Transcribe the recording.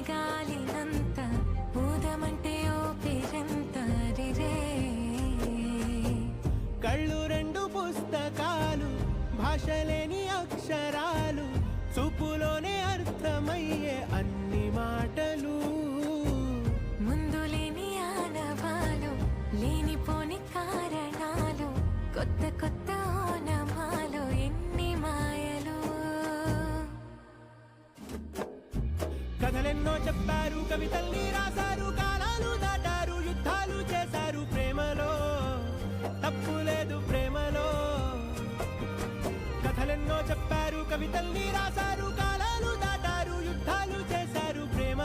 గాలినంత ఊదమంటే ఓ పేరంత రే. కళ్ళు రెండు పుస్తకాలు, భాషలేని అక్షరాలు, చూపులోనే అర్థమయ్యే అన్ని మాటలు. ముందు లేని ఆనవాలు, లేనిపోని కారణాలు, కొత్త కొత్త ఓనమాలు, ఎన్ని మాయలు. కథలెన్నో చెప్పారు, కవితల్ని రాశారు, కాలాలు దాటారు, యుద్ధాలు చేశారు. ప్రేమలో తప్పు లేదు, ప్రేమలో. కథలెన్నో చెప్పారు, కవితల్ని రాశారు, కాలాలు దాటారు, యుద్ధాలు చేశారు.